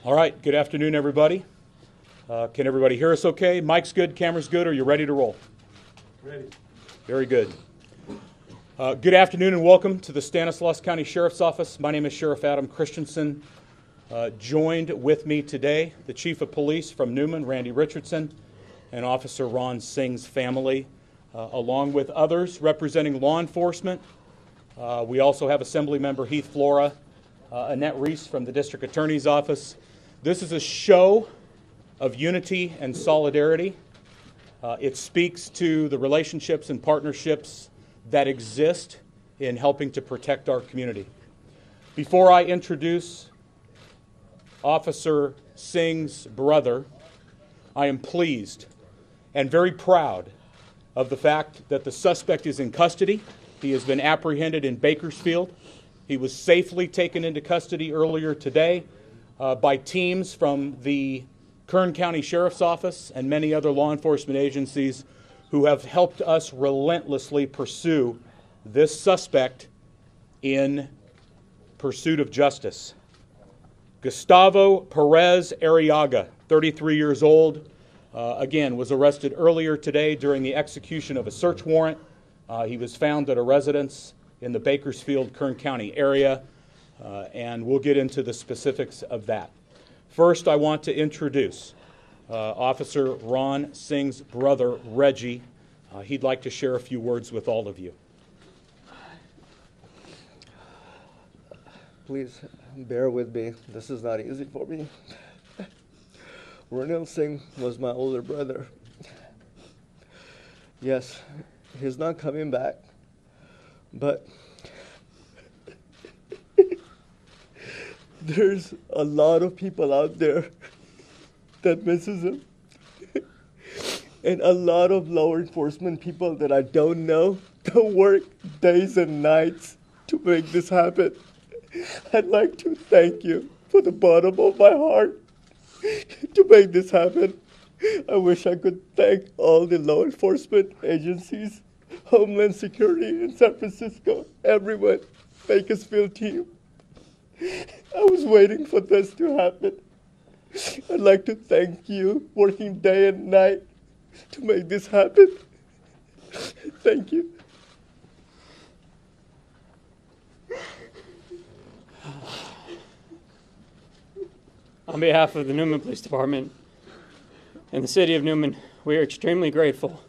All right, good afternoon, everybody. Can everybody hear us okay? Mic's good, camera's good. Are you ready to roll? Ready. Very good. Good afternoon and welcome to the Stanislaus County Sheriff's Office. My name is Sheriff Adam Christianson. Joined with me today, the Chief of Police from Newman, Randy Richardson, and Officer Ron Singh's family, along with others representing law enforcement. We also have Assembly Member Heath Flora, Annette Reese from the District Attorney's Office. This is a show of unity and solidarity. It speaks to the relationships and partnerships that exist in helping to protect our community. Before I introduce Officer Singh's brother, I am pleased and very proud of the fact that the suspect is in custody. He has been apprehended in Bakersfield. He was safely taken into custody earlier today by teams from the Kern County Sheriff's Office and many other law enforcement agencies who have helped us relentlessly pursue this suspect in pursuit of justice. Gustavo Perez Arriaga, 33 years old, again, was arrested earlier today during the execution of a search warrant. He was found at a residence in the Bakersfield, Kern County area, and we'll get into the specifics of that. First, I want to introduce Officer Ron Singh's brother, Reggie. He'd like to share a few words with all of you. Please bear with me. This is not easy for me. Ronil Singh was my older brother. Yes, he's not coming back, but there's a lot of people out there that misses him. And a lot of law enforcement people that I don't know that work days and nights to make this happen. I'd like to thank you from the bottom of my heart to make this happen. I wish I could thank all the law enforcement agencies, Homeland Security in San Francisco, everyone, Bakersfield team. I was waiting for this to happen. I'd like to thank you, working day and night to make this happen. Thank you. On behalf of the Newman Police Department and the City of Newman, we are extremely grateful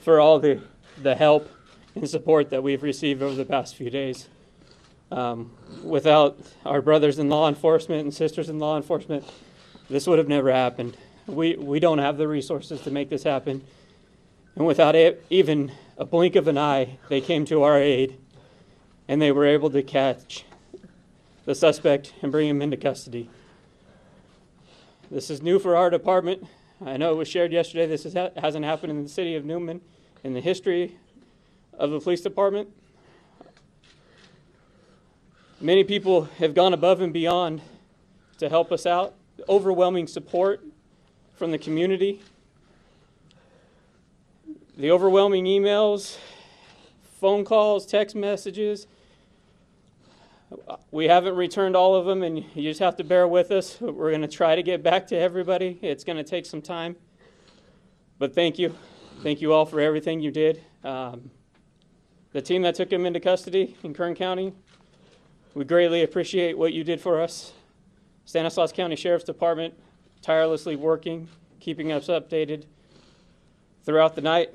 for all the help and support that we've received over the past few days. Without our brothers in law enforcement and sisters in law enforcement, this would have never happened. We don't have the resources to make this happen. And without even a blink of an eye, they came to our aid and they were able to catch the suspect and bring him into custody. This is new for our department. I know it was shared yesterday. This hasn't happened in the City of Newman in the history of the police department. Many people have gone above and beyond to help us out. Overwhelming support from the community. The overwhelming emails, phone calls, text messages. We haven't returned all of them, and you just have to bear with us. We're going to try to get back to everybody. It's going to take some time. But thank you. Thank you all for everything you did. The team that took him into custody in Kern County, we greatly appreciate what you did for us. Stanislaus County Sheriff's Department, tirelessly working, keeping us updated throughout the night.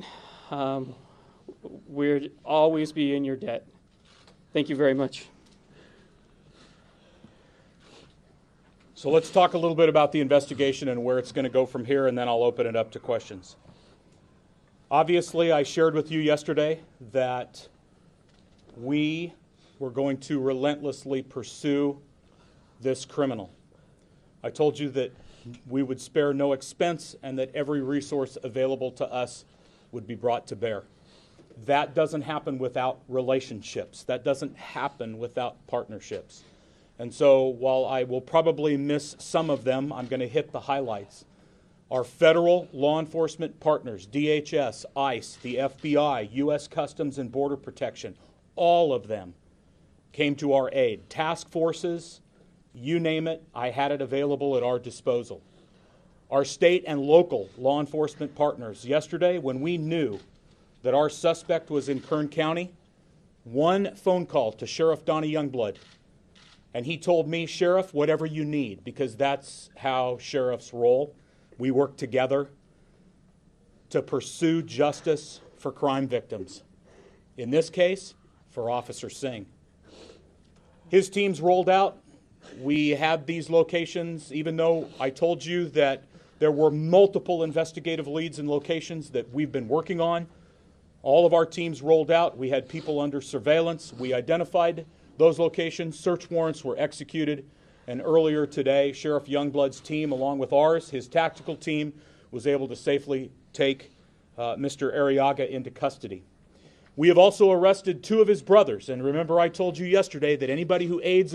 We'll always be in your debt. Thank you very much. So let's talk a little bit about the investigation and where it's going to go from here, and then I'll open it up to questions. Obviously, I shared with you yesterday that we were going to relentlessly pursue this criminal. I told you that we would spare no expense and that every resource available to us would be brought to bear. That doesn't happen without relationships. That doesn't happen without partnerships. And so while I will probably miss some of them, I'm going to hit the highlights. Our federal law enforcement partners, DHS, ICE, the FBI, U.S. Customs and Border Protection, all of them came to our aid. Task forces you name it, I had it available at our disposal. Our state and local law enforcement partners, yesterday when we knew that our suspect was in Kern County, one phone call to Sheriff Donnie Youngblood, and he told me, Sheriff, whatever you need, because that's how sheriffs roll. We work together to pursue justice for crime victims. In this case, for Officer Singh. His teams rolled out. We had these locations, even though I told you that there were multiple investigative leads and locations that we've been working on. All of our teams rolled out. We had people under surveillance. We identified those locations. Search warrants were executed. And earlier today, Sheriff Youngblood's team, along with ours, his tactical team, was able to safely take Mr. Arriaga into custody. We have also arrested two of his brothers. And remember, I told you yesterday that anybody who aids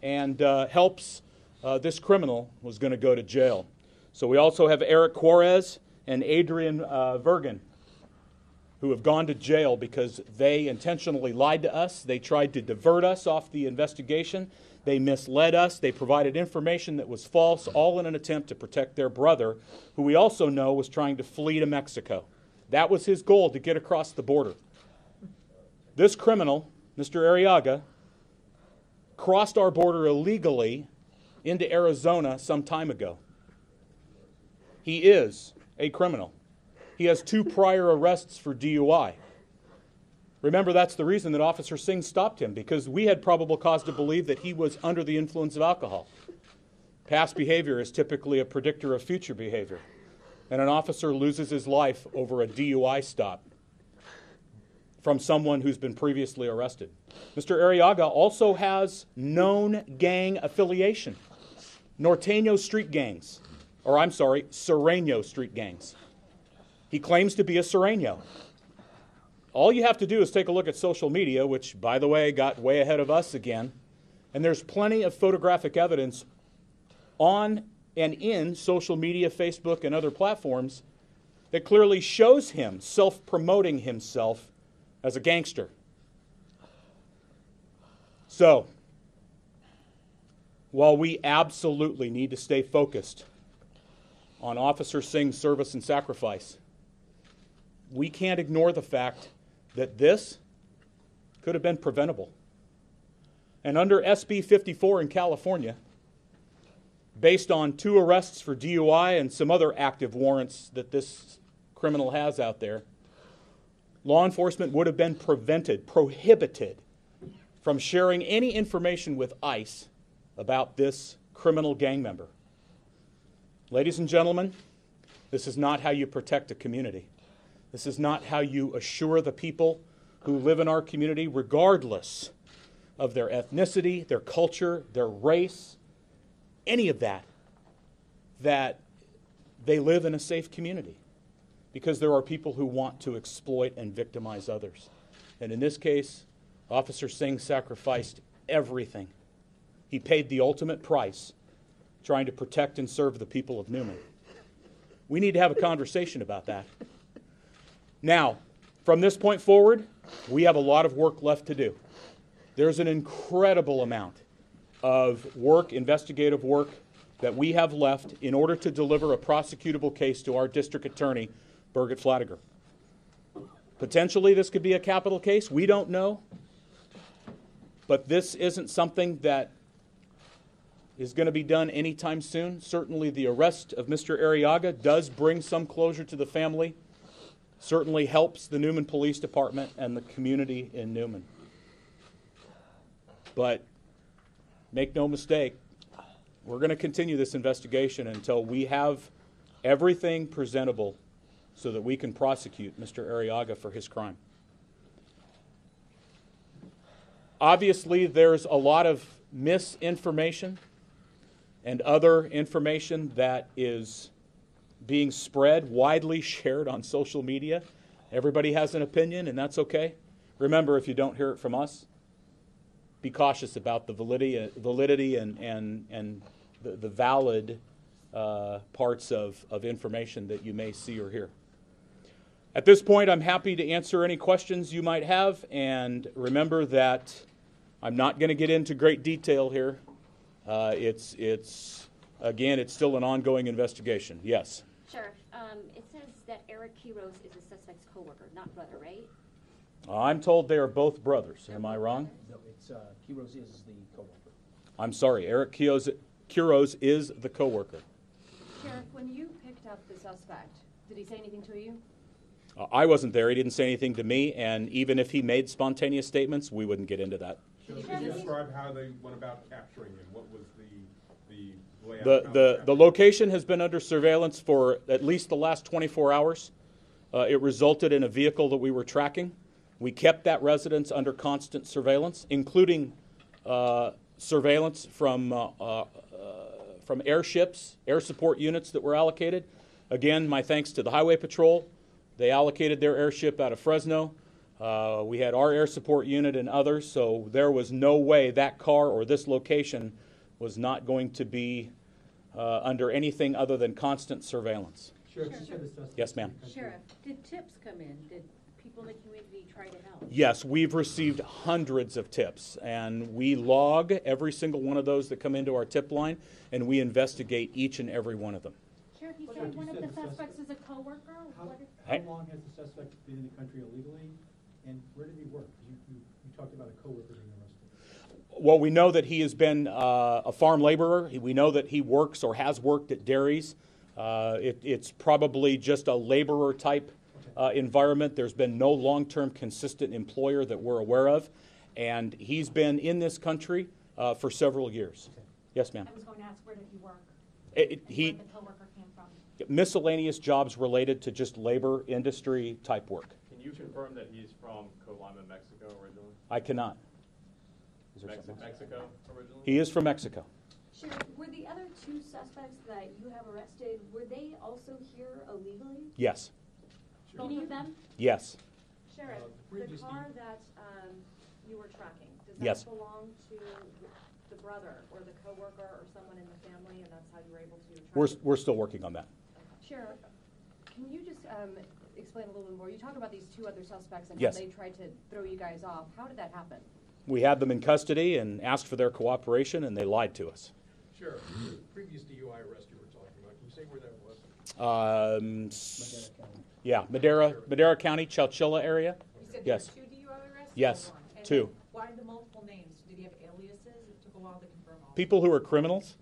and helps this criminal was going to go to jail. So we also have Eric Juarez and Adrian Vergen, who have gone to jail because they intentionally lied to us. They tried to divert us off the investigation. They misled us. They provided information that was false, all in an attempt to protect their brother, who we also know was trying to flee to Mexico. That was his goal, to get across the border. This criminal, Mr. Arriaga, crossed our border illegally into Arizona some time ago. He is a criminal. He has 2 prior arrests for DUI. Remember, that's the reason that Officer Singh stopped him, because we had probable cause to believe that he was under the influence of alcohol. Past behavior is typically a predictor of future behavior, and an officer loses his life over a DUI stop from someone who's been previously arrested. Mr. Arriaga also has known gang affiliation, Norteño street gangs, or I'm sorry, Sureño street gangs. He claims to be a Sureño. All you have to do is take a look at social media, which, by the way, got way ahead of us again, and there's plenty of photographic evidence on and in social media, Facebook, and other platforms that clearly shows him self-promoting himself as a gangster. So, while we absolutely need to stay focused on Officer Singh's service and sacrifice, we can't ignore the fact that this could have been preventable. And under SB 54 in California, based on 2 arrests for DUI and some other active warrants that this criminal has out there, law enforcement would have been prohibited from sharing any information with ICE about this criminal gang member. Ladies and gentlemen, this is not how you protect a community. This is not how you assure the people who live in our community, regardless of their ethnicity, their culture, their race, any of that, that they live in a safe community. Because there are people who want to exploit and victimize others. And in this case, Officer Singh sacrificed everything. He paid the ultimate price trying to protect and serve the people of Newman. We need to have a conversation about that. Now, from this point forward, we have a lot of work left to do. There's an incredible amount of work, investigative work, that we have left in order to deliver a prosecutable case to our district attorney, Birgit Flatiger. Potentially, this could be a capital case. We don't know. But this isn't something that is going to be done anytime soon. Certainly, the arrest of Mr. Arriaga does bring some closure to the family. Certainly helps the Newman Police Department and the community in Newman. But make no mistake, we're going to continue this investigation until we have everything presentable so that we can prosecute Mr. Arriaga for his crime. Obviously, there's a lot of misinformation and other information that is being spread, widely shared on social media. Everybody has an opinion, and that's okay. Remember, if you don't hear it from us, be cautious about the validity and the valid parts of information that you may see or hear. At this point, I'm happy to answer any questions you might have, and remember that I'm not going to get into great detail here. Again, it's still an ongoing investigation. Yes. Sheriff, it says that Eric Quiroz is the suspect's coworker, not brother, right? I'm told they are both brothers. Am I wrong? No, it's Quiroz is the coworker. I'm sorry. Eric Quiroz is the coworker. Sheriff, when you picked up the suspect, did he say anything to you? I wasn't there. He didn't say anything to me, and even if he made spontaneous statements, we wouldn't get into that. Can you describe how they went about capturing him? What was the layout? The location has been under surveillance for at least the last 24 hours. It resulted in a vehicle that we were tracking. We kept that residence under constant surveillance, including surveillance from airships, air support units that were allocated. Again, my thanks to the Highway Patrol. They allocated their airship out of Fresno. We had our air support unit and others, so there was no way that car or this location was not going to be under anything other than constant surveillance. Sheriff, you said the suspect. Yes, ma'am. Sheriff, did tips come in? Did people in the community try to help? Yes, we've received hundreds of tips, and we log every single one of those that come into our tip line, and we investigate each and every one of them. Sheriff, you Sheriff, said you one of said the the suspects is a coworker? How long has the suspect been in the country illegally, and where did he work? You talked about a coworker being arrested. Well, we know that he has been a farm laborer. We know that he works or has worked at dairies. It's probably just a laborer type environment. There's been no long-term consistent employer that we're aware of, and he's been in this country for several years. Okay. Yes, ma'am. I was going to ask, where did he work? Where the coworker came from? miscellaneous jobs related to just labor industry type work. Can you confirm that he's from Colima, Mexico originally? I cannot. Is there something else? Mexico originally? He is from Mexico. Sheriff, were the other two suspects that you have arrested, were they also here illegally? Yes. Both of them? Yes. Sheriff, the previous car that you were tracking, does that Yes. belong to the brother or the coworker or someone in the family, and that's how you were able to track? We're still working on that. Sheriff, can you just explain a little bit more? You talk about these two other suspects and Yes. how they tried to throw you guys off. How did that happen? We had them in custody and asked for their cooperation, and they lied to us. Sheriff, the previous DUI arrest you were talking about, can you say where that was? S- yeah, Madera County, Chowchilla area. You said Yes. there were two DUI arrests? Yes, Or one? And two. then why the multiple names? Did he have aliases? It took a while to confirm all. People who are criminals,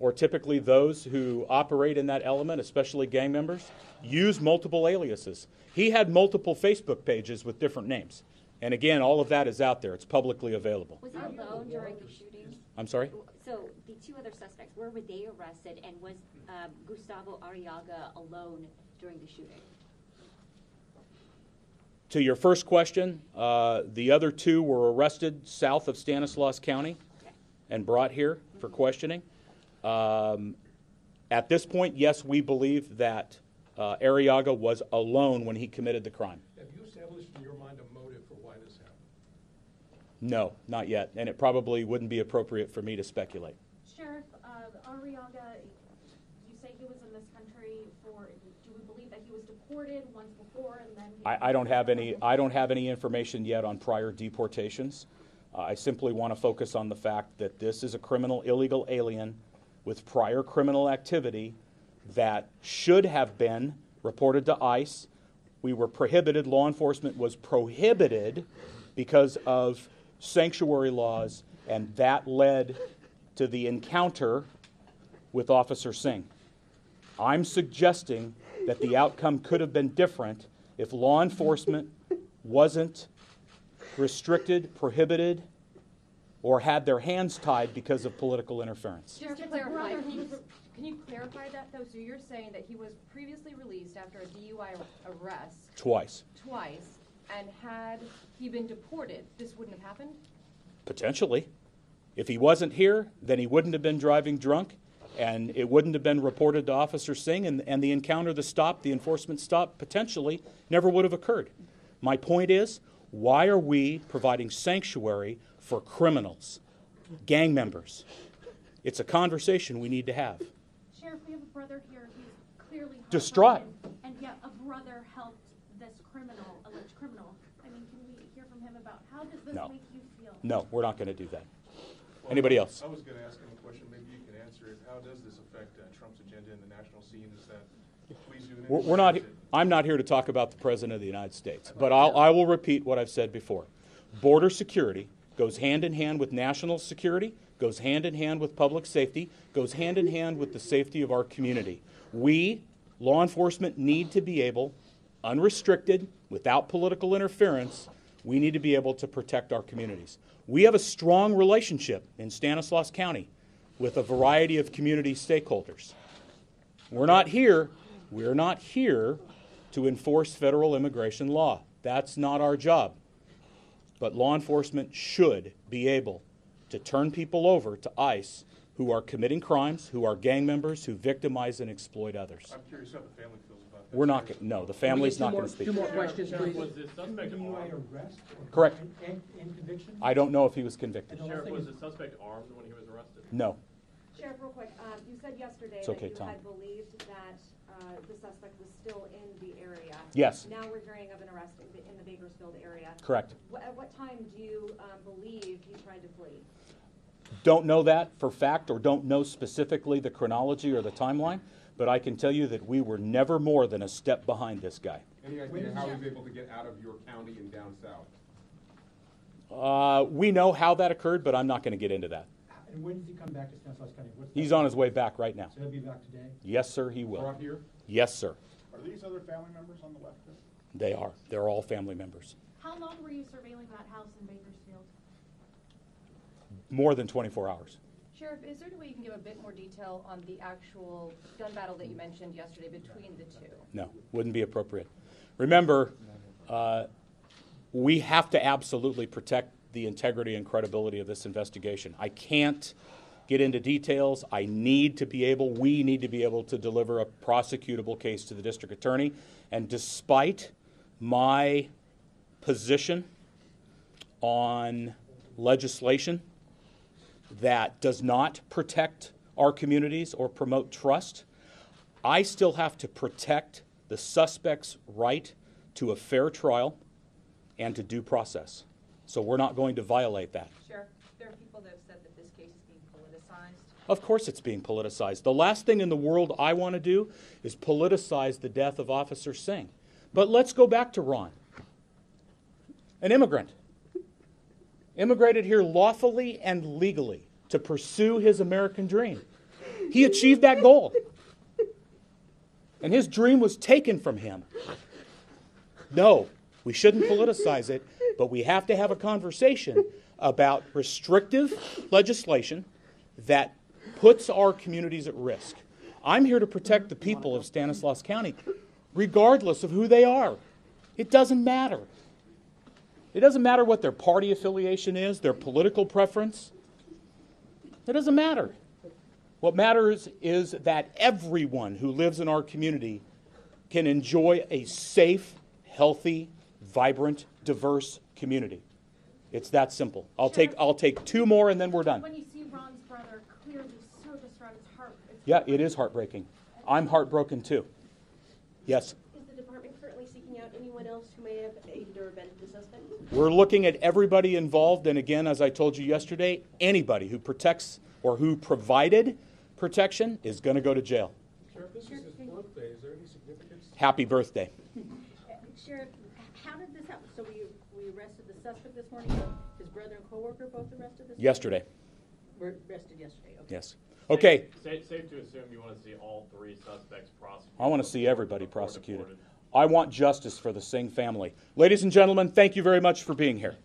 or typically those who operate in that element, especially gang members, use multiple aliases. He had multiple Facebook pages with different names. And again, all of that is out there. It's publicly available. Was he alone during the shooting? I'm sorry? So the two other suspects, where were they arrested, and was Gustavo Arriaga alone during the shooting? To your first question, the other two were arrested south of Stanislaus County and brought here for questioning. At this point, yes, we believe that Arriaga was alone when he committed the crime. Have you established in your mind a motive for why this happened? No, not yet, and it probably wouldn't be appropriate for me to speculate. Sheriff, Arriaga, you say he was in this country for, do we believe that he was deported once before and then? I don't have any information yet on prior deportations. I simply want to focus on the fact that this is a criminal illegal alien with prior criminal activity that should have been reported to ICE. We were prohibited, law enforcement was prohibited because of sanctuary laws, and that led to the encounter with Officer Singh. I'm suggesting that the outcome could have been different if law enforcement wasn't restricted, prohibited, or had their hands tied because of political interference. Just to clarify, can you clarify that though? So you're saying that he was previously released after a DUI arrest Twice. And had he been deported, this wouldn't have happened? Potentially. If he wasn't here, then he wouldn't have been driving drunk, and it wouldn't have been reported to Officer Singh, and the encounter, the stop, the enforcement stop, potentially never would have occurred. My point is, why are we providing sanctuary for criminals, gang members? It's a conversation we need to have. Sheriff, we have a brother here who's clearly Distraught. heartbroken, and yet a brother helped this criminal, alleged criminal. I mean, can we hear from him about how does this No. make you feel? No, we're not going to do that. Anybody else? I was going to ask him a question. Maybe you can answer it. How does this affect Trump's agenda in the national scene? Is that please do an We're not. I'm not here to talk about the President of the United States, but I will repeat what I've said before. Border security goes hand in hand with national security, goes hand in hand with public safety, goes hand in hand with the safety of our community. We, law enforcement, need to be able, unrestricted, without political interference, we need to be able to protect our communities. We have a strong relationship in Stanislaus County with a variety of community stakeholders. We're not here to enforce federal immigration law. That's not our job. But law enforcement should be able to turn people over to ICE who are committing crimes, who are gang members, who victimize and exploit others. I'm curious how the family feels about that. We're not going. No, the family's not going to speak. Two more questions, please. Was the suspect DUI armed? arrest? Correct. And conviction? I don't know if he was convicted. Sheriff, was the suspect armed when he was arrested? No. Sheriff, real quick, you said yesterday It's okay, that you Tom. had believed that the suspect was still in the area. Yes. Now we're hearing of an arrest in the Bakersfield area. Correct. At what time do you believe he tried to flee? Don't know that for fact, or don't know specifically the chronology or the timeline, but I can tell you that we were never more than a step behind this guy. Any idea how he was able to get out of your county and down south? We know how that occurred, but I'm not going to get into that. And when does he come back to Stanislaus County? He's on his way back right now. So he'll be back today? Yes, sir, he will. Brought here? Yes, sir. Are these other family members on the left? They are. They're all family members. How long were you surveilling that house in Bakersfield? More than 24 hours. Sheriff, is there any way you can give a bit more detail on the actual gun battle that you mentioned yesterday between the two? No, wouldn't be appropriate. Remember, we have to absolutely protect the integrity and credibility of this investigation. I can't get into details. We need to be able to deliver a prosecutable case to the district attorney. And despite my position on legislation that does not protect our communities or promote trust, I still have to protect the suspect's right to a fair trial and to due process. So we're not going to violate that. Sheriff, there are people that have said that this case is being politicized. Of course it's being politicized. The last thing in the world I want to do is politicize the death of Officer Singh. But let's go back to Ron. An immigrant. Immigrated here lawfully and legally to pursue his American dream. He achieved that goal. And his dream was taken from him. No, we shouldn't politicize it, but we have to have a conversation about restrictive legislation that puts our communities at risk. I'm here to protect the people of Stanislaus County, regardless of who they are. It doesn't matter. It doesn't matter what their party affiliation is, their political preference. It doesn't matter. What matters is that everyone who lives in our community can enjoy a safe, healthy, vibrant, diverse community. It's that simple. I'll take two more and then we're done. When you see Ron's brother clearly so distraught, it's heart. Yeah, it is heartbreaking. I'm heartbroken too. Yes? Is the department currently seeking out anyone else who may have aided or abetted the suspect? We're looking at everybody involved, and again, as I told you yesterday, anybody who protects or who provided protection is going to go to jail. Sheriff, this is his birthday. Is there any significance? Happy birthday. Sheriff, how did this happen? So we arrested the suspect this morning, his brother and coworker both arrested this Yesterday. morning? Were arrested yesterday, okay. Yes. Okay. Safe to assume you want to see all three suspects prosecuted. I want to see everybody prosecuted. I want justice for the Singh family. Ladies and gentlemen, thank you very much for being here.